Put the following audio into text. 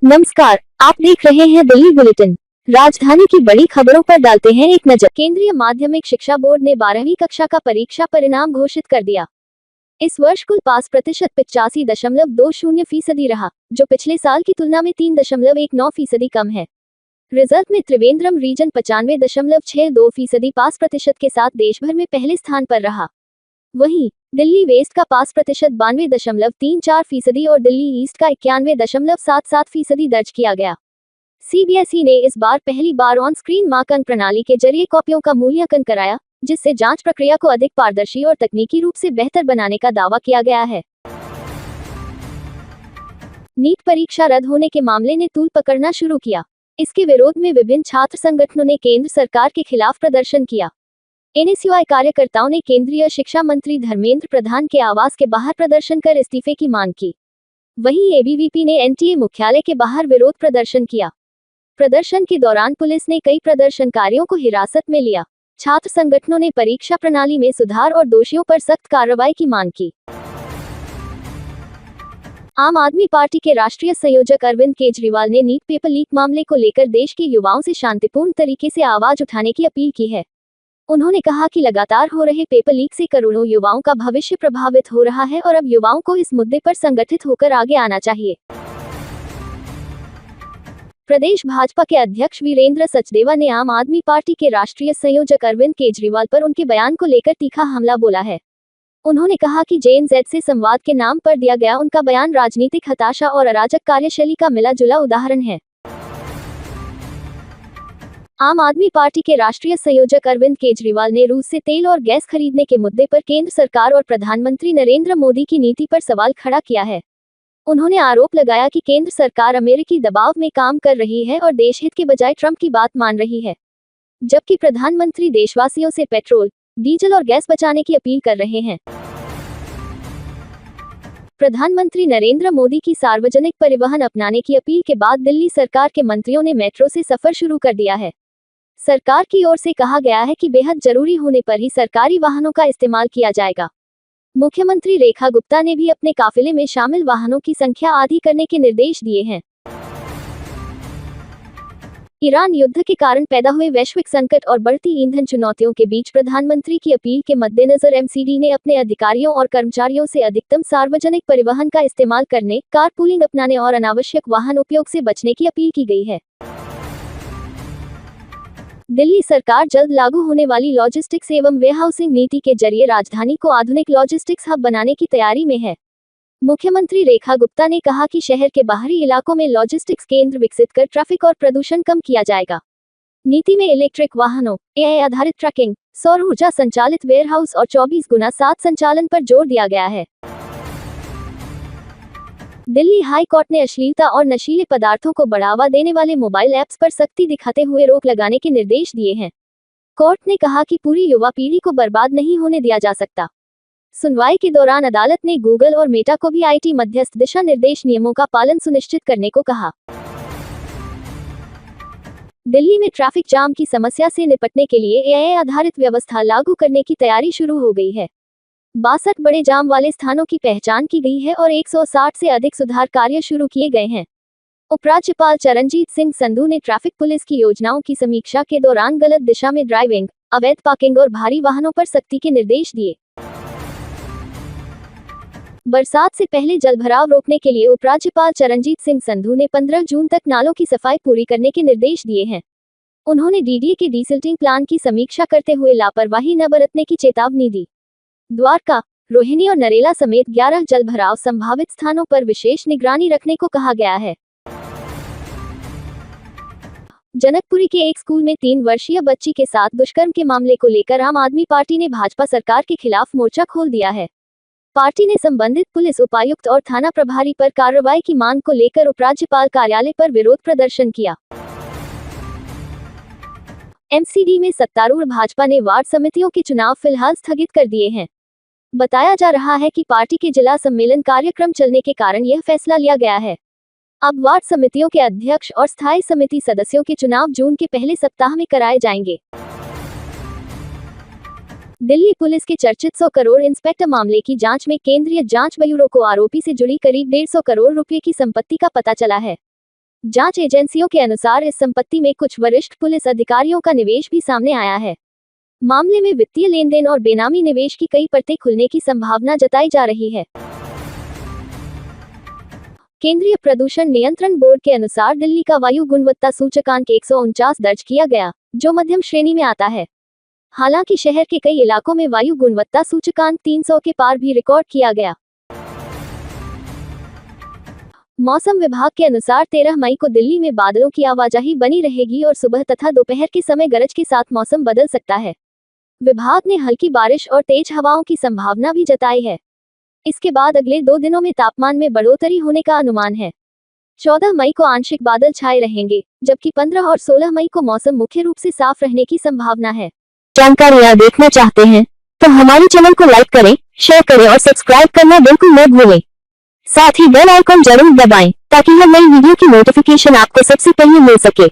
नमस्कार, आप देख रहे हैं दिल्ली बुलेटिन। राजधानी की बड़ी खबरों पर डालते हैं एक नजर। केंद्रीय माध्यमिक शिक्षा बोर्ड ने 12वीं कक्षा का परीक्षा परिणाम घोषित कर दिया। इस वर्ष कुल पास प्रतिशत 85.20% रहा, जो पिछले साल की तुलना में 3.19% कम है। रिजल्ट में त्रिवेंद्रम रीजन 95.62% पास प्रतिशत के साथ देश भर में पहले स्थान पर रहा। वहीं दिल्ली वेस्ट का पास प्रतिशत 92.34% और दिल्ली ईस्ट का 91.77% दर्ज किया गया। सीबीएसई ने इस बार पहली बार ऑन स्क्रीन मार्क प्रणाली के जरिए कॉपियों का मूल्यांकन कराया, जिससे जांच प्रक्रिया को अधिक पारदर्शी और तकनीकी रूप से बेहतर बनाने का दावा किया गया है। नीट परीक्षा रद्द होने के मामले ने तूल पकड़ना शुरू किया। इसके विरोध में विभिन्न छात्र संगठनों ने केंद्र सरकार के खिलाफ प्रदर्शन किया। एनएसयूआई कार्यकर्ताओं ने केंद्रीय शिक्षा मंत्री धर्मेंद्र प्रधान के आवास के बाहर प्रदर्शन कर इस्तीफे की मांग की। वहीं एबीवीपी ने एनटीए मुख्यालय के बाहर विरोध प्रदर्शन किया। प्रदर्शन के दौरान पुलिस ने कई प्रदर्शनकारियों को हिरासत में लिया। छात्र संगठनों ने परीक्षा प्रणाली में सुधार और दोषियों पर सख्त कार्रवाई की मांग की। आम आदमी पार्टी के राष्ट्रीय संयोजक अरविंद केजरीवाल ने नीट पेपर लीक मामले को लेकर देश के युवाओं से शांतिपूर्ण तरीके से आवाज उठाने की अपील की है। उन्होंने कहा कि लगातार हो रहे पेपर लीक से करोड़ों युवाओं का भविष्य प्रभावित हो रहा है और अब युवाओं को इस मुद्दे पर संगठित होकर आगे आना चाहिए। प्रदेश भाजपा के अध्यक्ष वीरेंद्र सचदेवा ने आम आदमी पार्टी के राष्ट्रीय संयोजक अरविंद केजरीवाल पर उनके बयान को लेकर तीखा हमला बोला है। उन्होंने कहा कि जेएनजेड से संवाद के नाम पर दिया गया उनका बयान राजनीतिक हताशा और अराजक कार्यशैली का मिला जुला उदाहरण है। आम आदमी पार्टी के राष्ट्रीय संयोजक अरविंद केजरीवाल ने रूस से तेल और गैस खरीदने के मुद्दे पर केंद्र सरकार और प्रधानमंत्री नरेंद्र मोदी की नीति पर सवाल खड़ा किया है। उन्होंने आरोप लगाया कि केंद्र सरकार अमेरिकी दबाव में काम कर रही है और देशहित के बजाय ट्रंप की बात मान रही है, जबकि प्रधानमंत्री देशवासियों से पेट्रोल, डीजल और गैस बचाने की अपील कर रहे हैं। प्रधानमंत्री नरेंद्र मोदी की सार्वजनिक परिवहन अपनाने की अपील के बाद दिल्ली सरकार के मंत्रियों ने मेट्रो से सफर शुरू कर दिया है। सरकार की ओर से कहा गया है कि बेहद जरूरी होने पर ही सरकारी वाहनों का इस्तेमाल किया जाएगा। मुख्यमंत्री रेखा गुप्ता ने भी अपने काफिले में शामिल वाहनों की संख्या आधी करने के निर्देश दिए हैं। ईरान युद्ध के कारण पैदा हुए वैश्विक संकट और बढ़ती ईंधन चुनौतियों के बीच प्रधानमंत्री की अपील के मद्देनजर एमसीडी ने अपने अधिकारियों और कर्मचारियों से अधिकतम सार्वजनिक परिवहन का इस्तेमाल करने, कारपूलिंग अपनाने और अनावश्यक वाहन उपयोग से बचने की अपील की गई है। दिल्ली सरकार जल्द लागू होने वाली लॉजिस्टिक्स एवं वेयरहाउसिंग नीति के जरिए राजधानी को आधुनिक लॉजिस्टिक्स हब बनाने की तैयारी में है। मुख्यमंत्री रेखा गुप्ता ने कहा कि शहर के बाहरी इलाकों में लॉजिस्टिक्स केंद्र विकसित कर ट्रैफिक और प्रदूषण कम किया जाएगा। नीति में इलेक्ट्रिक वाहनों, एआई आधारित ट्रैकिंग, सौर ऊर्जा संचालित वेयरहाउस और 24x7 संचालन पर जोर दिया गया है। दिल्ली हाई कोर्ट ने अश्लीलता और नशीले पदार्थों को बढ़ावा देने वाले मोबाइल ऐप्स पर सख्ती दिखाते हुए रोक लगाने के निर्देश दिए हैं। कोर्ट ने कहा कि पूरी युवा पीढ़ी को बर्बाद नहीं होने दिया जा सकता। सुनवाई के दौरान अदालत ने गूगल और मेटा को भी आईटी मध्यस्थ दिशा निर्देश नियमों का पालन सुनिश्चित करने को कहा। दिल्ली में ट्रैफिक जाम की समस्या से निपटने के लिए एआई आधारित व्यवस्था लागू करने की तैयारी शुरू हो गई है। 62 बड़े जाम वाले स्थानों की पहचान की गई है और 160 से अधिक सुधार कार्य शुरू किए गए हैं। उपराज्यपाल चरणजीत सिंह संधू ने ट्रैफिक पुलिस की योजनाओं की समीक्षा के दौरान गलत दिशा में ड्राइविंग, अवैध पार्किंग और भारी वाहनों पर सख्ती के निर्देश दिए। बरसात से पहले जलभराव रोकने के लिए उपराज्यपाल चरणजीत सिंह संधू ने 15 जून तक नालों की सफाई पूरी करने के निर्देश दिए हैं। उन्होंने डीडीए के डीसिल्टिंग प्लान की समीक्षा करते हुए लापरवाही न बरतने की चेतावनी दी। द्वारका, रोहिणी और नरेला समेत 11 जलभराव संभावित स्थानों पर विशेष निगरानी रखने को कहा गया है। जनकपुरी के एक स्कूल में 3 वर्षीय बच्ची के साथ दुष्कर्म के मामले को लेकर आम आदमी पार्टी ने भाजपा सरकार के खिलाफ मोर्चा खोल दिया है। पार्टी ने संबंधित पुलिस उपायुक्त और थाना प्रभारी पर कार्रवाई की मांग को लेकर उपराज्यपाल कार्यालय पर विरोध प्रदर्शन किया। एमसीडी में सत्तारूढ़ भाजपा ने वार्ड समितियों के चुनाव फिलहाल स्थगित कर दिए हैं। बताया जा रहा है कि पार्टी के जिला सम्मेलन कार्यक्रम चलने के कारण यह फैसला लिया गया है। अब वार्ड समितियों के अध्यक्ष और स्थायी समिति सदस्यों के चुनाव जून के पहले सप्ताह में कराए जाएंगे। दिल्ली पुलिस के चर्चित 100 करोड़ इंस्पेक्टर मामले की जांच में केंद्रीय जांच ब्यूरो को आरोपी से जुड़ी करीब 150 करोड़ रुपए की संपत्ति का पता चला है। जांच एजेंसियों के अनुसार इस संपत्ति में कुछ वरिष्ठ पुलिस अधिकारियों का निवेश भी सामने आया है। मामले में वित्तीय लेनदेन और बेनामी निवेश की कई परतें खुलने की संभावना जताई जा रही है। केंद्रीय प्रदूषण नियंत्रण बोर्ड के अनुसार दिल्ली का वायु गुणवत्ता सूचकांक 149 दर्ज किया गया, जो मध्यम श्रेणी में आता है। हालांकि शहर के कई इलाकों में वायु गुणवत्ता सूचकांक 300 के पार भी रिकॉर्ड किया गया। मौसम विभाग के अनुसार 13 मई को दिल्ली में बादलों की आवाजाही बनी रहेगी और सुबह तथा दोपहर के समय गरज के साथ मौसम बदल सकता है। विभाग ने हल्की बारिश और तेज हवाओं की संभावना भी जताई है। इसके बाद अगले 2 दिनों में तापमान में बढ़ोतरी होने का अनुमान है। 14 मई को आंशिक बादल छाए रहेंगे, जबकि 15 और 16 मई को मौसम मुख्य रूप से साफ रहने की संभावना है। जानकारियाँ देखना चाहते हैं तो हमारे चैनल को लाइक करें, शेयर करें और सब्सक्राइब करना बिल्कुल न भूलें। साथ ही बेल आइकन जरूर दबाएं ताकि हर नई वीडियो की नोटिफिकेशन आपको सबसे पहले मिल सके।